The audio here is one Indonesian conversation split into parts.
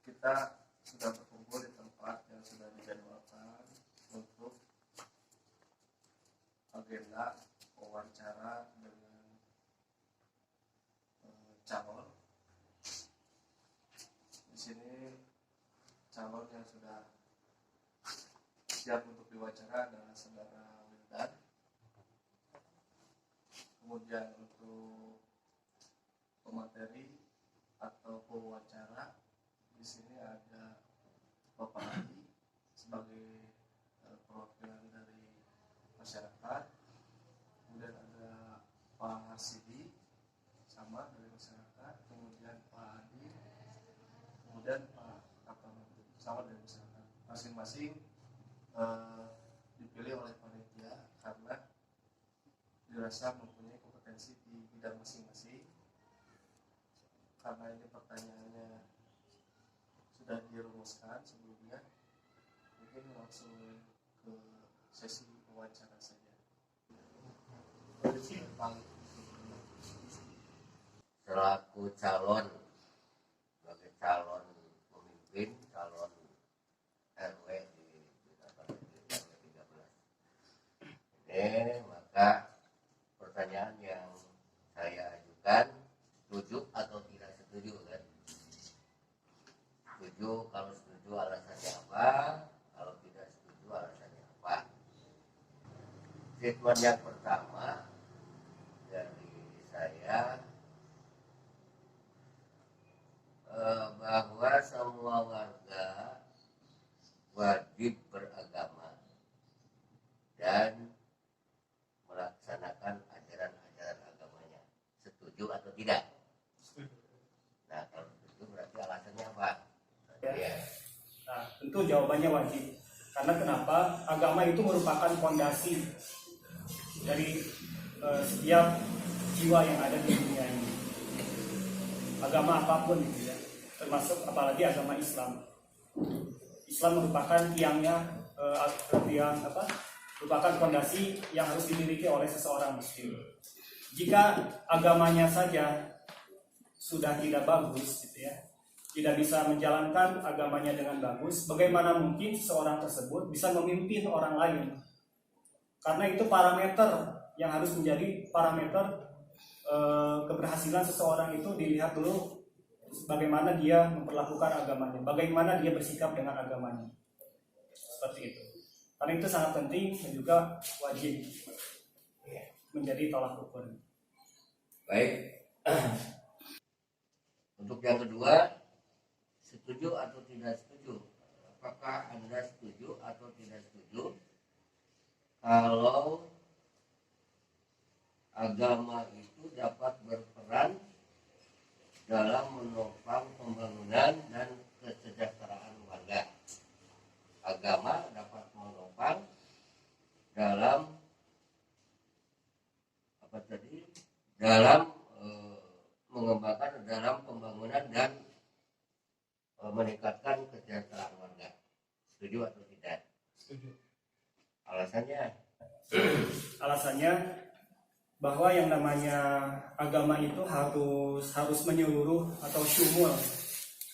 kita sudah berkumpul di tempat yang sudah dijadwalkan untuk agenda wawancara dengan calon. Di sini calon yang sudah siap untuk diwawancara adalah saudara Wildan. Kemudian untuk pemateri atau pewawancara di sini ada Bapak Adi sebagai perwakilan dari masyarakat. Kemudian ada Pak Harsidi sama dari masyarakat. Kemudian Pak Adi. Kemudian Pak Kapten sama dari masyarakat. Masing-masing dipilih oleh panitia karena dirasa mempunyai kompetensi di bidang masing-masing. Karena ini pertanyaannya sudah dirumuskan sebelumnya, mungkin langsung ke sesi wawancara saja. Selaku calon, sebagai calon pemimpin, calon RW di RW 13. Ini maka pertanyaan yang saya ajukan, setuju atau tidak setuju kan? Setuju, kalau setuju alasannya apa? Kalau tidak setuju alasannya apa? Statement yang pertama dari saya bahwa semua warga wajib beragama dan melaksanakan ajaran-ajaran agamanya. Setuju atau tidak? Nah, kalau setuju berarti alasannya apa? Ya. Nah, tentu jawabannya wajib. Karena kenapa? Agama itu merupakan fondasi dari setiap jiwa yang ada di dunia ini. Agama apapun gitu ya, termasuk apalagi agama Islam. Islam merupakan merupakan fondasi yang harus dimiliki oleh seseorang muslim. Jika agamanya saja sudah tidak bagus gitu ya, tidak bisa menjalankan agamanya dengan bagus, bagaimana mungkin seseorang tersebut bisa memimpin orang lain? Karena itu parameter yang harus menjadi parameter keberhasilan seseorang itu dilihat dulu bagaimana dia memperlakukan agamanya, bagaimana dia bersikap dengan agamanya. Seperti itu. Karena itu sangat penting dan juga wajib menjadi tolak ukur. Baik. Untuk yang kedua, setuju atau tidak setuju? Apakah Anda setuju atau tidak setuju kalau agama itu dapat berperan dalam menopang pembangunan dan kesejahteraan warga? Agama dapat menopang dalam mengembangkan dalam pembangunan dan meningkatkan kesejahteraan warga. Setuju atau tidak? Setuju. Alasannya? Alasannya bahwa yang namanya agama itu harus menyeluruh atau syumul.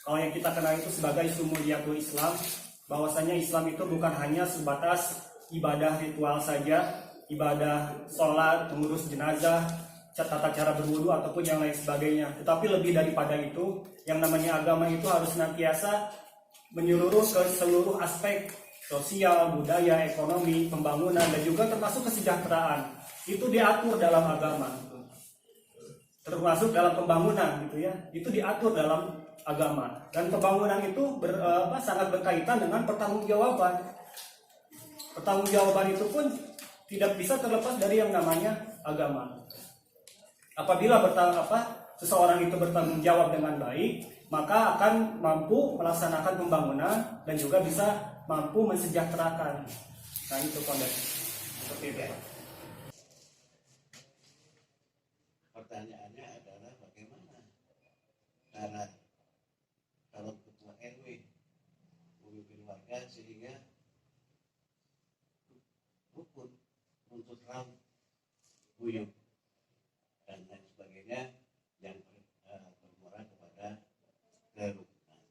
Kalau yang kita kenal itu sebagai syumuliyatul Islam, bahwasanya Islam itu bukan hanya sebatas ibadah ritual saja, ibadah sholat, mengurus jenazah, tata cara berwudu ataupun yang lain sebagainya. Tetapi lebih daripada itu, yang namanya agama itu harus senantiasa menyeluruh ke seluruh aspek sosial, budaya, ekonomi, pembangunan, dan juga termasuk kesejahteraan. Itu diatur dalam agama, termasuk dalam pembangunan gitu ya. Itu diatur dalam agama, dan pembangunan itu sangat berkaitan dengan pertanggungjawaban. Pertanggungjawaban itu pun tidak bisa terlepas dari yang namanya agama. Apabila seseorang itu bertanggung jawab dengan baik, maka akan mampu melaksanakan pembangunan dan juga bisa mampu mensejahterakan. Nah, itu kondisi seperti itu. Pertanyaannya adalah bagaimana cara kalau ketua RW memimpin warga sehingga rukun untuk ram guyup dan lain sebagainya yang bermuara kepada kerukunan.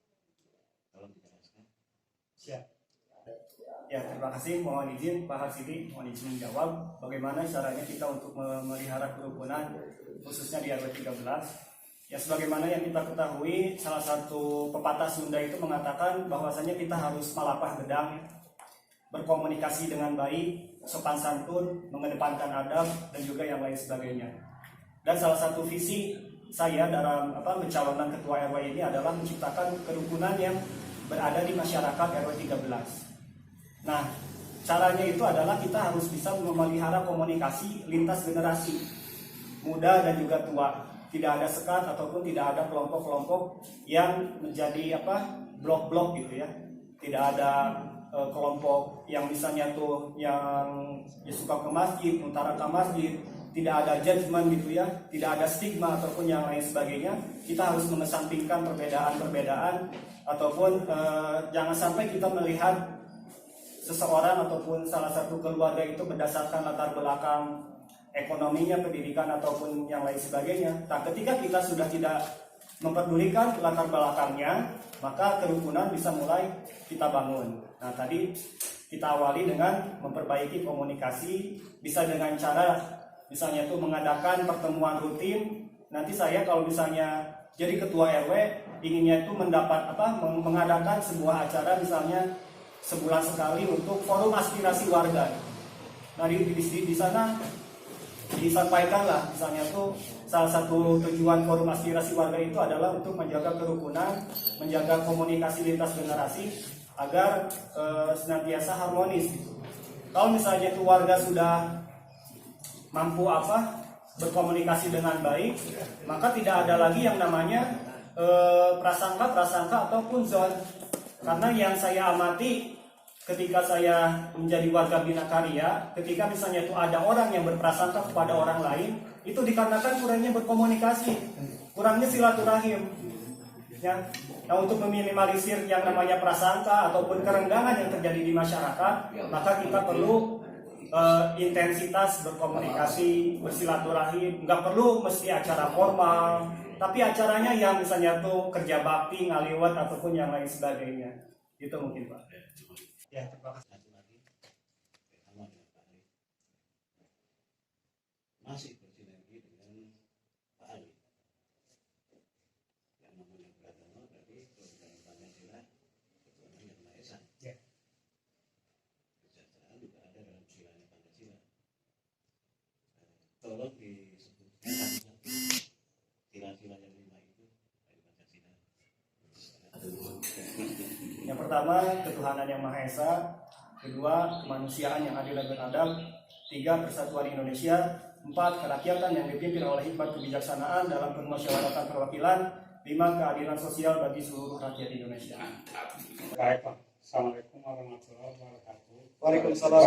terima kasih. Mohon izin Pak Harsidi, mohon izin menjawab bagaimana caranya kita untuk memelihara kerukunan khususnya di RW 13. Ya sebagaimana yang kita ketahui, salah satu pepatah Sunda itu mengatakan bahwasanya kita harus malapah gedang, berkomunikasi dengan baik, sopan santun, mengedepankan adab dan juga yang lain sebagainya. Dan salah satu visi saya dalam mencalonkan ketua RW ini adalah menciptakan kerukunan yang berada di masyarakat RW 13. Nah, caranya itu adalah kita harus bisa memelihara komunikasi lintas generasi, muda dan juga tua. Tidak ada sekat ataupun tidak ada kelompok-kelompok yang menjadi blok-blok gitu ya. Tidak ada kelompok yang misalnya tuh yang suka ke masjid, utara ke masjid, tidak ada judgement gitu ya, tidak ada stigma ataupun yang lain sebagainya. Kita harus mengesampingkan perbedaan-perbedaan ataupun jangan sampai kita melihat seseorang ataupun salah satu keluarga itu berdasarkan latar belakang ekonominya, pendidikan ataupun yang lain sebagainya. Nah, ketika kita sudah tidak memperdulikan latar belakangnya, maka kerukunan bisa mulai kita bangun. Nah, tadi kita awali dengan memperbaiki komunikasi, bisa dengan cara misalnya itu mengadakan pertemuan rutin. Nanti saya kalau misalnya jadi ketua RW inginnya itu mengadakan sebuah acara misalnya sebulan sekali untuk forum aspirasi warga. Nah di sana disampaikanlah misalnya tuh salah satu tujuan forum aspirasi warga itu adalah untuk menjaga kerukunan, menjaga komunikasi lintas generasi agar senantiasa harmonis. Kalau misalnya itu warga sudah mampu berkomunikasi dengan baik, maka tidak ada lagi yang namanya prasangka ataupun zon. Karena yang saya amati ketika saya menjadi warga bina karya, ketika misalnya itu ada orang yang berprasangka kepada orang lain, itu dikarenakan kurangnya berkomunikasi, kurangnya silaturahim. Ya. Nah, untuk meminimalisir yang namanya prasangka ataupun kerenggangan yang terjadi di masyarakat, maka kita perlu intensitas berkomunikasi, bersilaturahim. Nggak perlu mesti acara formal, tapi acaranya yang misalnya tuh kerja bakti, ngaliwat ataupun yang lain sebagainya. Itu mungkin Pak. Ya, terima kasih. Masih bersinergi dengan Pak Ali. Yang namanya beragama berarti program Pancasila ketuhanan yang Maha Esa. Ya. Kesejahteraan juga ada dalam silanya Pancasila. Tolong disebutkan sila-sila yang 5 itu dari Pancasila. Yang pertama, ketuhanan yang Maha Esa. Kedua, kemanusiaan yang adil dan beradab. 3, persatuan Indonesia. 4, kerakyatan yang dipimpin oleh hikmat kebijaksanaan dalam permusyawaratan perwakilan. 5, keadilan sosial bagi seluruh rakyat Indonesia. Baik Pak. Assalamualaikum warahmatullahi wabarakatuh. Waalaikumsalam.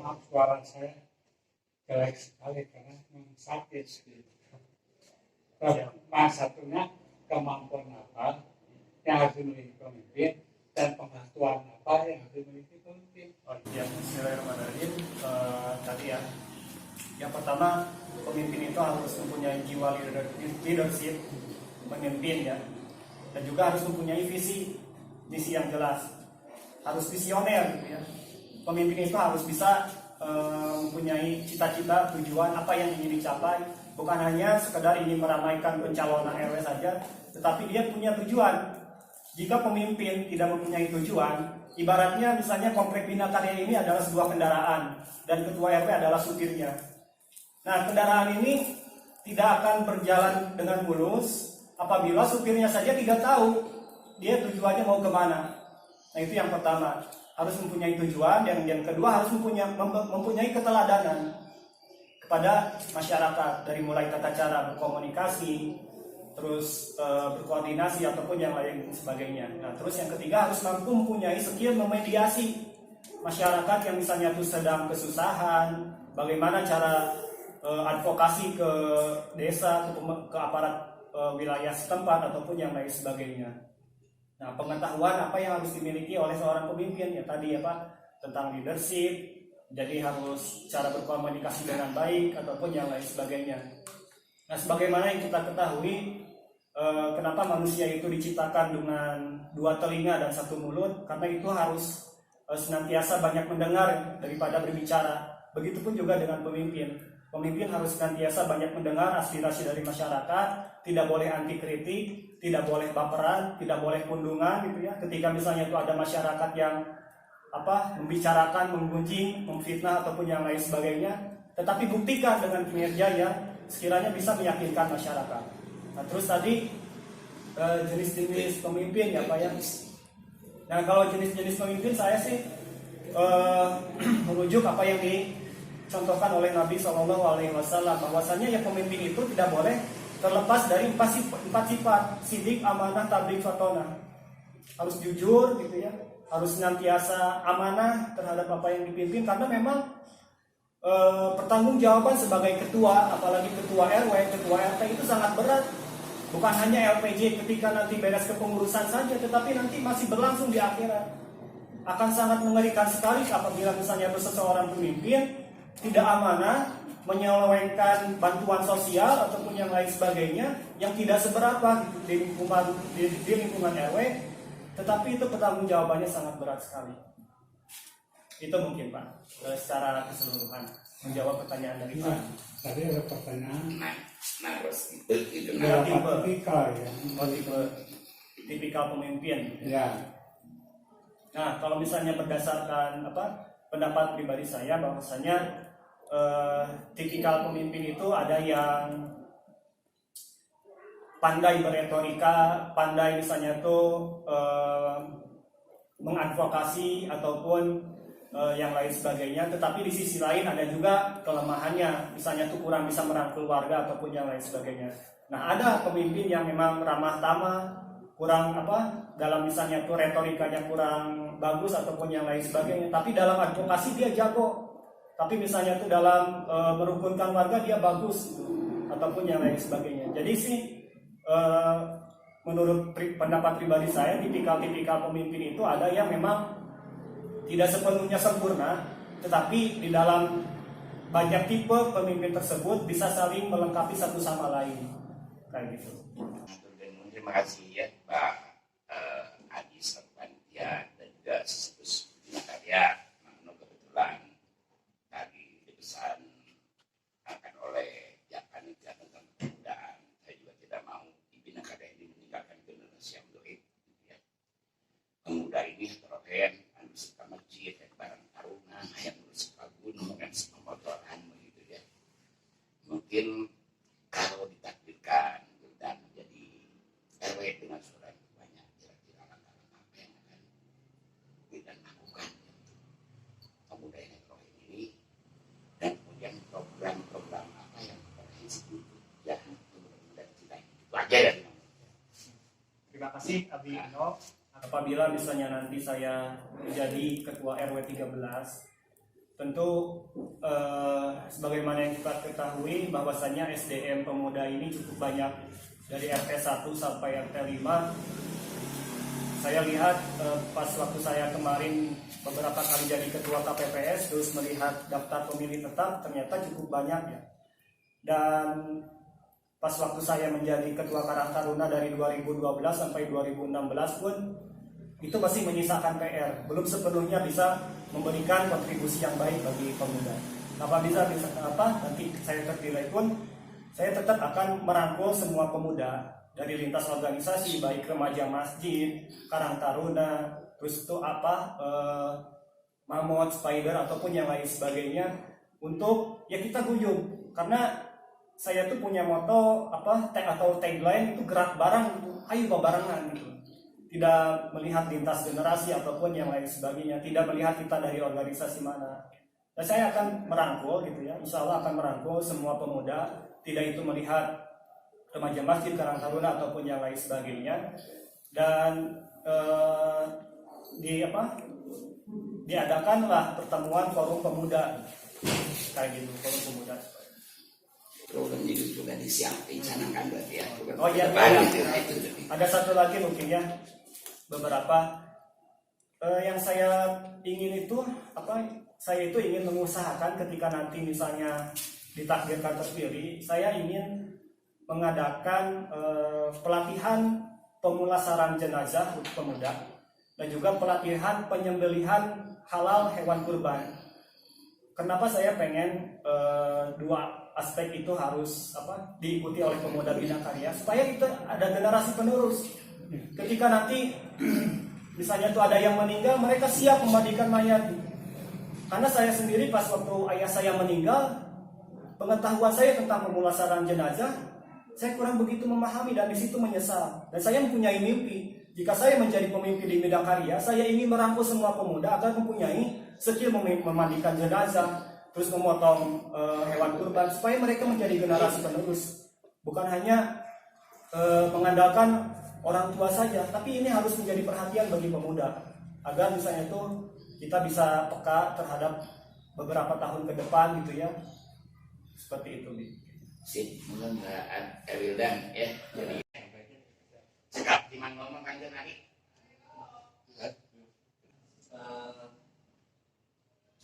Maaf suara saya jelek sekali karena memang sakit. Nah, satunya kemampuan apa yang harus dimiliki pemimpin dan pengetahuan apa yang harus dimiliki pemimpin. Ya, bismillahirrahmanirrahim. Tadi ya, yang pertama pemimpin itu harus mempunyai jiwa leadership, memimpin ya, dan juga harus mempunyai visi, misi yang jelas, harus visioner gitu ya. Pemimpin itu harus bisa mempunyai cita-cita, tujuan apa yang ingin dicapai, bukan hanya sekedar ingin meramaikan pencalonan RW saja, tetapi dia punya tujuan. Jika pemimpin tidak mempunyai tujuan, ibaratnya misalnya komplek bina karya ini adalah sebuah kendaraan dan ketua RW adalah supirnya. Nah, kendaraan ini tidak akan berjalan dengan mulus apabila supirnya saja tidak tahu dia tujuannya mau kemana. Nah, itu yang pertama, harus mempunyai tujuan, dan yang kedua harus mempunyai keteladanan kepada masyarakat, dari mulai tata cara berkomunikasi, terus berkoordinasi ataupun yang lain sebagainya. Nah, terus yang ketiga harus mampu mempunyai skill memediasi masyarakat yang misalnya itu sedang kesusahan, bagaimana cara advokasi ke desa, ke aparat wilayah setempat ataupun yang lain sebagainya. Nah, pengetahuan apa yang harus dimiliki oleh seorang pemimpin ya tadi ya Pak, tentang leadership, jadi harus cara berkomunikasi dengan baik ataupun yang lain sebagainya. Nah, sebagaimana yang kita ketahui, kenapa manusia itu diciptakan dengan 2 telinga dan 1 mulut, karena itu harus senantiasa banyak mendengar daripada berbicara. Begitupun juga dengan pemimpin. Pemimpin harus senantiasa banyak mendengar aspirasi dari masyarakat, tidak boleh anti kritik, tidak boleh baperan, tidak boleh pundungan gitu ya. Ketika misalnya itu ada masyarakat yang membicarakan, menggunjing, memfitnah ataupun yang lain sebagainya, tetapi buktikan dengan kinerja yang sekiranya bisa meyakinkan masyarakat. Nah, terus tadi jenis-jenis pemimpin ya Pak ya. Nah, kalau jenis-jenis pemimpin saya sih merujuk apa yang dicontohkan oleh Nabi SAW, bahwasanya ya pemimpin itu tidak boleh terlepas dari empat sifat: sidik, amanah, tabligh, fatonah. Harus jujur gitu ya, harus senantiasa amanah terhadap apa yang dipimpin, karena memang pertanggungjawaban sebagai ketua, apalagi ketua RW, ketua RT itu sangat berat. Bukan hanya LPJ ketika nanti beres kepengurusan saja, tetapi nanti masih berlangsung di akhirat. Akan sangat mengerikan sekali apabila misalnya seseorang pemimpin tidak amanah, menyelewengkan bantuan sosial ataupun yang lain sebagainya yang tidak seberapa di lingkungan RW, tetapi itu pertanggungjawabannya sangat berat sekali. Itu mungkin Pak, secara keseluruhan menjawab pertanyaan dari Pak. Tadi ada pertanyaan. Itu Berapa tipikal ya? Tipikal pemimpin. Ya. Nah, kalau misalnya berdasarkan pendapat pribadi saya, bahwasanya tipikal pemimpin itu ada yang pandai beretorika, pandai misalnya tuh mengadvokasi ataupun yang lain sebagainya, tetapi di sisi lain ada juga kelemahannya, misalnya tuh kurang bisa merangkul warga ataupun yang lain sebagainya. Nah, ada pemimpin yang memang ramah tamah, kurang dalam misalnya tuh retorikanya kurang bagus ataupun yang lain sebagainya, tapi dalam advokasi dia jago. Tapi misalnya tuh dalam merukunkan warga dia bagus ataupun yang lain sebagainya. Jadi sih menurut pendapat pribadi saya, tipikal-tipikal pemimpin itu ada yang memang tidak sepenuhnya sempurna, tetapi di dalam banyak tipe pemimpin tersebut bisa saling melengkapi satu sama lain, kayak gitu. Terima kasih ya Pak Adi Serpantia dan juga Seskus Karya. Kebetulan tadi dipesan akan oleh Panitia tentang kepemudaan. Saya juga tidak mau Ibina Karya ini meninggalkan generasi yang doib. Ya. Pemuda ini heterogen, suka masjid, barang taruna, yang suka gunung, yang suka motoran, begitu ya. Mungkin kalau ditakdirkan dan menjadi RW dengan suara yang banyak, kira-kira langkah-langkah apa yang akan kita lakukan untuk pemuda yang heterogen ini, dan kemudian program-program apa yang berhasil untuk ya pemuda kita ini. Itu aja ya. Terima kasih Abi Ino. Apabila misalnya nanti saya menjadi ketua RW 13, tentu sebagaimana yang kita ketahui bahwasanya SDM pemuda ini cukup banyak, dari RT 1 sampai RT 5. Saya lihat pas waktu saya kemarin beberapa kali jadi ketua KPPS, terus melihat daftar pemilih tetap, ternyata cukup banyak ya. Dan pas waktu saya menjadi ketua Karang Taruna dari 2012 sampai 2016 pun itu masih menyisakan PR, belum sepenuhnya bisa memberikan kontribusi yang baik bagi pemuda. Apabila nanti saya terpilih pun, saya tetap akan merangkul semua pemuda dari lintas organisasi, baik remaja masjid, Karang Taruna, terus itu Mamot, Spider ataupun yang lain sebagainya, untuk ya kita guyup. Karena saya tuh punya moto tagline itu gerak bareng, ayo barengan gitu. Tidak melihat lintas generasi ataupun yang lain sebagainya, tidak melihat kita dari organisasi mana. Dan saya akan merangkul gitu ya, insya Allah akan merangkul semua pemuda, tidak itu melihat remaja masjid, Karang Taruna ataupun yang lain sebagainya. Dan diadakanlah pertemuan forum pemuda, kayak gitu, forum pemuda. Program itu juga disiapkan berarti ya. Oh iya, ada satu lagi mungkin ya, beberapa yang saya ingin itu saya itu ingin mengusahakan ketika nanti misalnya ditakdirkan terpilih, saya ingin mengadakan pelatihan pemulasaran jenazah untuk pemuda dan juga pelatihan penyembelihan halal hewan kurban. Kenapa saya pengen dua aspek itu harus diikuti oleh pemuda bina karya supaya kita ada generasi penerus. Ketika nanti misalnya tuh ada yang meninggal, mereka siap memandikan mayat. Karena saya sendiri pas waktu ayah saya meninggal, pengetahuan saya tentang pemulasaran jenazah, saya kurang begitu memahami dan di situ menyesal. Dan saya mempunyai mimpi, jika saya menjadi pemimpin di bidang karya, saya ingin merangkul semua pemuda agar mempunyai skill memandikan jenazah, terus memotong hewan kurban, supaya mereka menjadi generasi penerus. Bukan hanya mengandalkan orang tua saja, tapi ini harus menjadi perhatian bagi pemuda, agar misalnya itu kita bisa peka terhadap beberapa tahun ke depan gitu ya. Seperti itu, Bi. Sip, Mbak Wildan ya. Jadi cekap timan ngomong kanjeng lagi.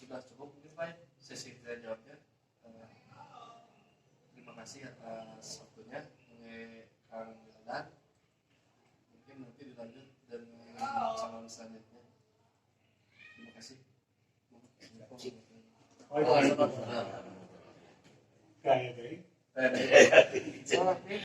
Sudah cukup mungkin Pak sesi kita jawabnya. Terima kasih atas waktunya Kang Wildan. Mungkin nanti dilanjut dengan calon selanjutnya. Terima kasih. Waalaikumsalam. Kayak